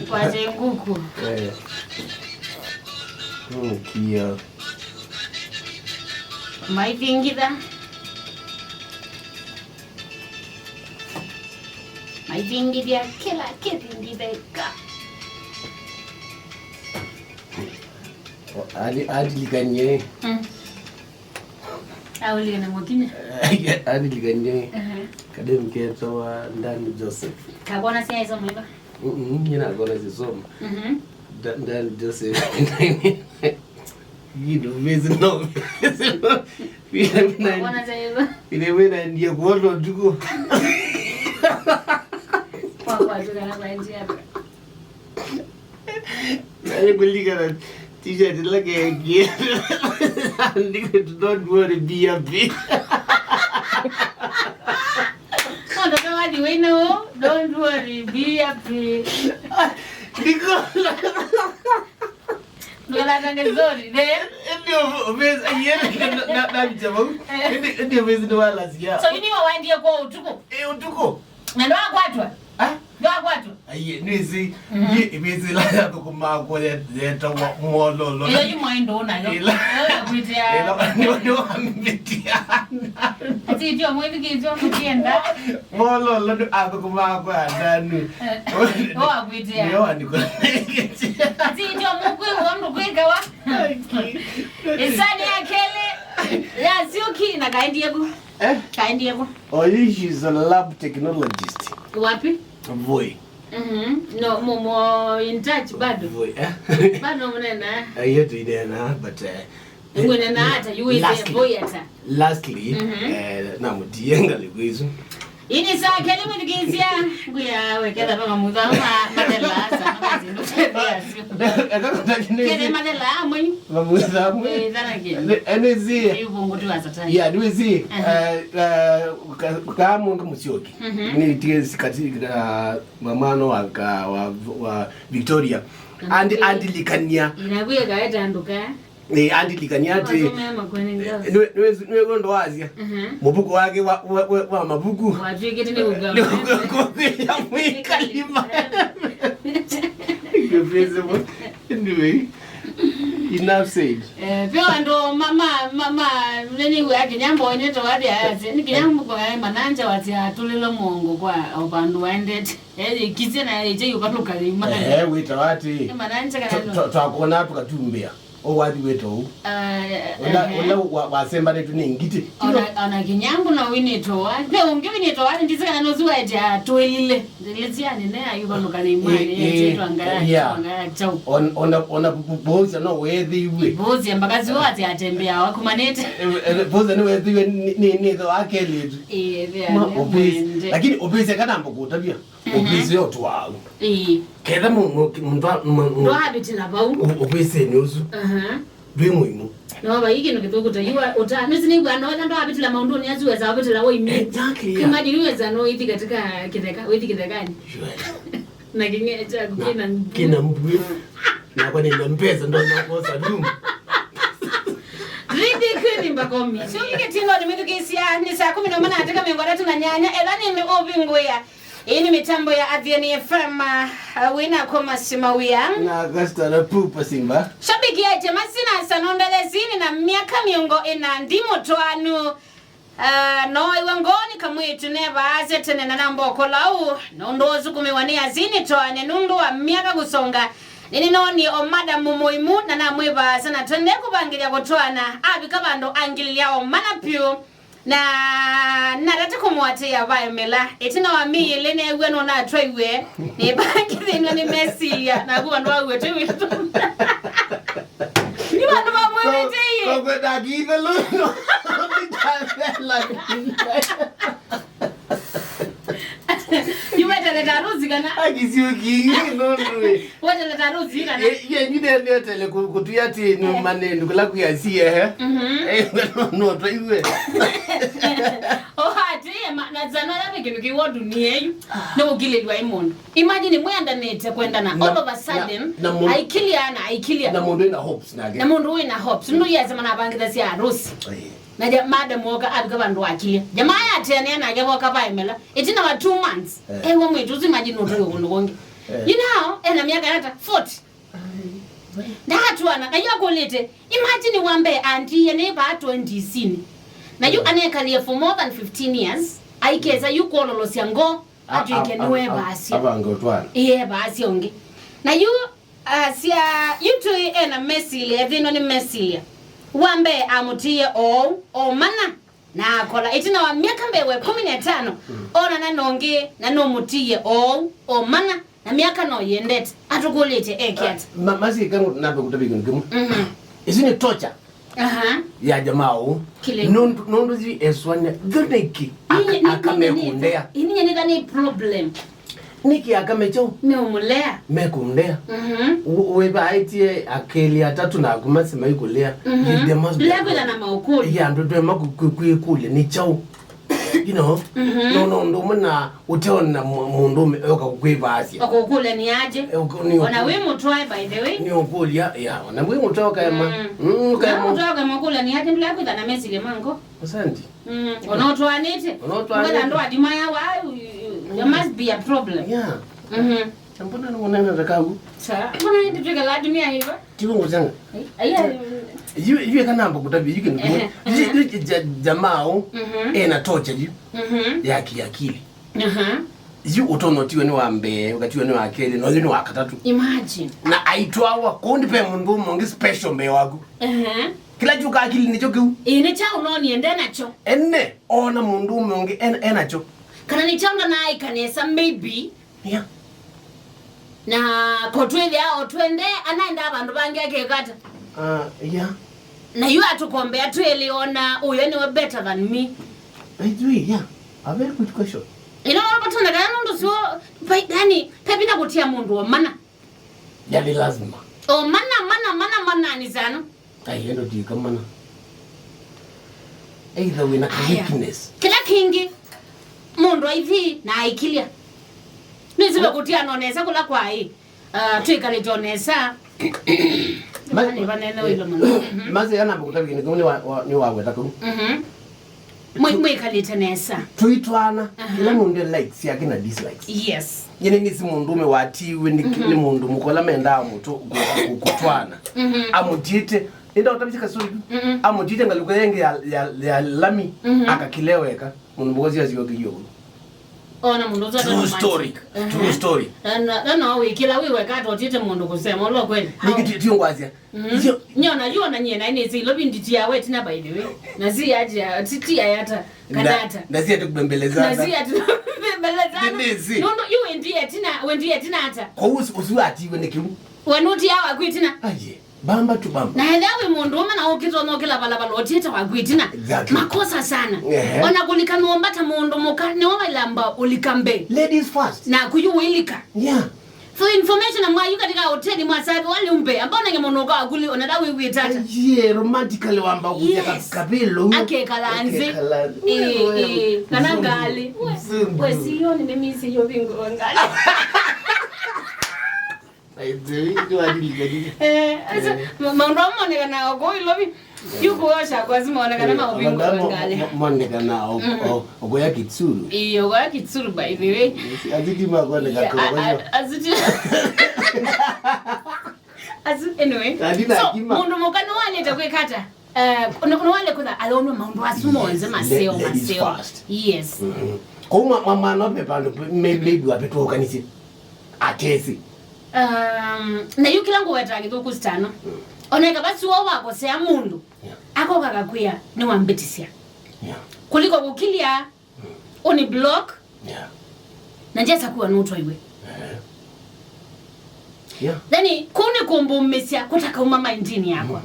Kwaje nguku. Kia. Maivingida. Maivingidia kila kidingideka. Adi liganye. Awali na mwingine. Adi liganye. Kadem keto wa ndani Joseph. Kabona si hizo mwiba. Yina gona zisoma. Ndani Joseph. You know, busy no. Kabona zaiba. Ile ndiye kuondo tuko. Kwa tukana kwa njia hapa. Nani kulika na t-shirt like again. Don't worry, be happy. Don't worry, be happy. Ndola tangezori ne. Ndio bezi yeye na mjamu. Ndio bezi ndo wala sia. So yini waendie kwa utuko? Utuko. Na ndo akwatwa. Ndo akwatwa. Aye nizi ye bezi la yako kumako yeta mololo. Ile yimwendo unayo. Ile kuitia. Ndio ambitia. Ati ndio mwezi kizo mkienda. Mololo ndo ako kumako ndani. Ndio akuitia. Ndio andiko. Ati ndio mkwe wamndo kwikawa. Isani akele. Ya sioki na kaendiego. Kaendiego. Oh, she's a lab technologist. Wapi? Voi. No, momo in touch bado. Voi. Bado mnena. Yetu idena but ngwena hata yuweze voi hata. Lastly, na mutienga ligwizo. Ini saa kelimo digizia kuya wekela kama mudhama mathelaa sana ndio. Kile mathelaa amwe. Mamutha amwe. Zana kile. Enezi. Yubongo tu asatani. Yeah, niwezi kama ngamusyoki. Ni tigezi katika mamano wa Victoria. Andi likania. Inakuya kaeta nduka. Andi likanyate niwe gondo wazia mubuku wake wa mabuku wajike tene ugawa ya mwikalima anyway enough said pia ndo mama nini yake nyambo ineto wadi ayaze ni kinyambo kwa mananja wati atulilo mongo kwa obandu waendete kize na eje yukatuka lima wita wati mananja kana twakona tukatumbea owadi weto ona wasemba netu nengiti ona kinyangu na wineto wadi ne ungewineto wadi ndizikana nozuwa eti atwelile ndiliziani ne ayuba lokana imani eti twangaya chau ona boza no wethi we boza mbakazi wati atembea wakumanete boza no wethi we ni the akeletu lakini obese kana mbokuta bia obese otwawo keda ndo habitila bau obese nyozu Bimwe no bayiki no kitokuta yiwa utani sinigwa no ndo habitila maundoni yaziweza habitila wo imi exactly kama diliweza no ithi katika kideka wethi kidekani na kinge cha kina mbwe na kwa nenda mpesa ndo nakosa dumu Ridi kwini mbakomi sio kike tingo ni mitu kisia ni saa 10 na ataka mengora tuna nyanya elani ni obingoya. Hii ni mitambo ya Athiani FM wina koma simawia na Augusta na pupa simba shabiki ya masina sanondele zini na miaka miongo ina ndimo toanu no iwangoni kamwitu neva azetene na namboko lau nondozu kumiwania zini toane nundu wa miaka kusonga nini noni o madamu muimu na namweba sana twende kubangilia kutoana abikabando angililia o manapyu na narate kumwate ya vaimela etina wa mi lene weno na atwaiwe ne banki thino ni Messi na kuwa ndo awe tu ni watu wa mwete ye kwa da give luno you went to the taruzi kana agisiuki no nwe went to the taruzi kana ye ni de tele kutuyati no manendo kula kuyasie no twaiwe na zana ya peke nuki wadu ni yeyu na ukilelwa imondo imagine mwenda nete kwenda na all of a sudden aikilia na mundu ina hopes na mundu ina hopes ndo yaza mana bangiza si harusi na madam woka abika bandu akilia jamaa ya tena na yabo kapa imela itina wa 2 months ewe mwetu imagine utoyo kunonge You know, ena miaka hata 40. Ndatu ana kayo kulete. Imagine wambe anti yene ba 20 sini. Na you anekalie for more than 15 years. Aikeza you kololo siango aju ikeniwe basi. Abango twana. Basi onge. Na you sia you to ena mesilia vino ni mesilia. Wambe amutie o mana na kola itina wa miaka mbewe 15 ona na nonge na no mutie o mana na miaka no yendete atukulete ekiat masi kangu nabe kutabika ngimu isini tocha ya jamao nondo zi eswanya gdeki akamekundea ini nyenda ni problem niki akamecho meumulea mekundea weba aitie akeli atatu na kumasema ikulea yide must be bila na maukuli ya ndo kwekule ni chao you know no ndo mna uteona mundu oka kweba asia okukule ni aje ona we mutry by the way ni okuli ya ona we mutoka kama kama mutoka mukule ni aje bila kwenda na mesile mango asante onotwanite ngala ndo adimaya wa there must be a problem. Yeah. Mbona unaona rakagu? Sasa, mbona ndio tuka la dunia hiyo? Tibu ngozanga. Yeye kana mbo kutabi yike ndio. Jamao na tocha ji. Yaki akili. Yu utonotiwe ni wambe, ukatiwe ni wakeli, no ni wakatatu. Imagine. Na aitwawa kundi pe mungu mongi special mbe wagu. Kila juka akili nicho kiu. Ine cha unoni ende nacho. Enne ona mundu mongi enacho. Kana ni changa na ikanesa maybe yeah na kotwele ao twende anaenda abantu bangeke kata yeah na you atukombea twele ona uyo ni better than me I do yeah a very good question ino batona kana ndo so yani pepina kutia mundu wa mana yali lazima mana ni zano ai ndo dika mana either we na weakness kila kingi mundu hivi na aikilia nizibe kutia nonesa kula kwa hii twikale jonesa mani banene wilo mundu maze yana bukutabi ni wawe takuru mwe kalite nesa tuitwana kila mundu likes yake na dislikes yes yene ngisi mundu me watiwe ni mundu mukola menda muto kutwana amutite nda utabika suri amutite ngaluka yenge ya lami akakileweka mundu mwozi aziyogiyo ona mundu zata true story na we kila wewe kato otite mundu kusema lo kweli niki tiongwazia nyona yona nyena ine zilo binditi yawe tina by the way na zi aje titia yata kadata ndazi atukubembelezana ndazi atukubembelezana nondo you wendiye tina ata kwa usu atiwe nikimu wenuti yawa kwitina aje bamba tu bamba na elewe mundu umana ukitono kila balabala otita wakwitina makosa sana ona kulika nombata mundu mukane wabelamba ulikambe ladies first na kuyuwilika yeah for information amwa you katika hoteli mwasabi wale umbe ambao nangemonoka akuli onada wewe tata yeah romantically wamba kuja kapelo akekalanze kana ngali we siyo ni mimi siyo bingo ngali Mamromo ni kana ogo ilobi yuko washa kwa zima onekana maubingo ngale moneka na ogo ya kitsuru ogo ya kitsuru by the way aziti magone gakogo anyway so mundu mukano wale takwekata kuna wale kuna alonwa maundu asumonze maseo yes kuma mama no pepano maybe wapeto kanisi atesi na yukilango wetagithu ku Stano oneka basi wo wako sea mundu ako kakakuya ni wambitisia kuliko kukilia oni block na njesa kuwa nutwa iwe then kuni kumbumesia kutaka umama indini yako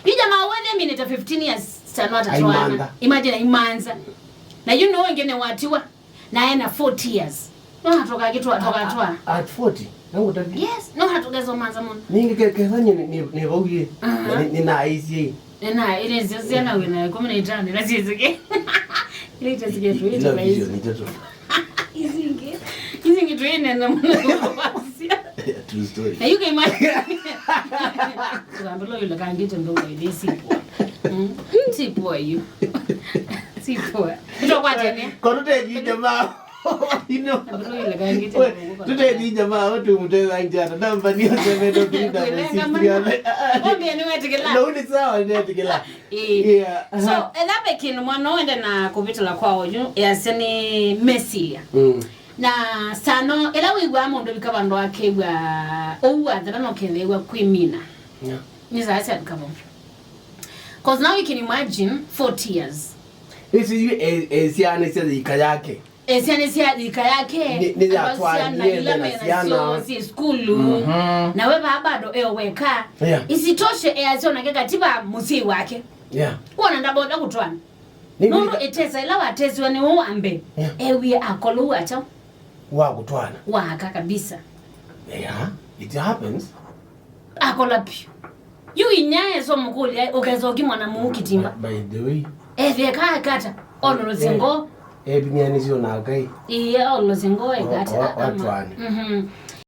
ija mawene minute 15 years Stano atatwana imagine imanza na you know ngene watiwa na ena 40 years no hatoka kitu atoka at 40 nangu tabi yes no hatogezo manza mun ningi kezanye ni bauye ni na izi na ile ziziana wena 15 na zizike ile tazike tu ile baizi ni tatu izingi tu ine na mun true story na yuko imagine ngambolo yule kangite ndo ile sipo sipo you sipo ndo kwatene konote jide ma You know. Today ni jamaa watu mteza njana namba ni 7 no ni sawa ndio tikela. Yeah. So elabe kin mwana ende na kubitala kwao yaseni Messi. Na Stano elawe gwa mondo bikabando akebwa owa dano kelewa kwimina. Yeah. Niza asa bikabo. Cause now you can imagine 40 years. Isi esiane sia ikayake. Esiane sia ikayake. Ni atwani na siana si skulu. Na wewe bado eweka. Isitoshe eazona keka tiba musi wake. Yeah. Wana ndaboda kutwana. Nono etesa elawa atezi wani uambe. Ewe akolu acho. Wa kutwana. Waka kabisa. Yeah, it happens. Akola pio. Yu inyaye so mukuli ukezoki mwana mukitimba. By the way. Vya kata. Ono lozingo. Binyani zio na kai. Iya ono lozingo kata. Watwani.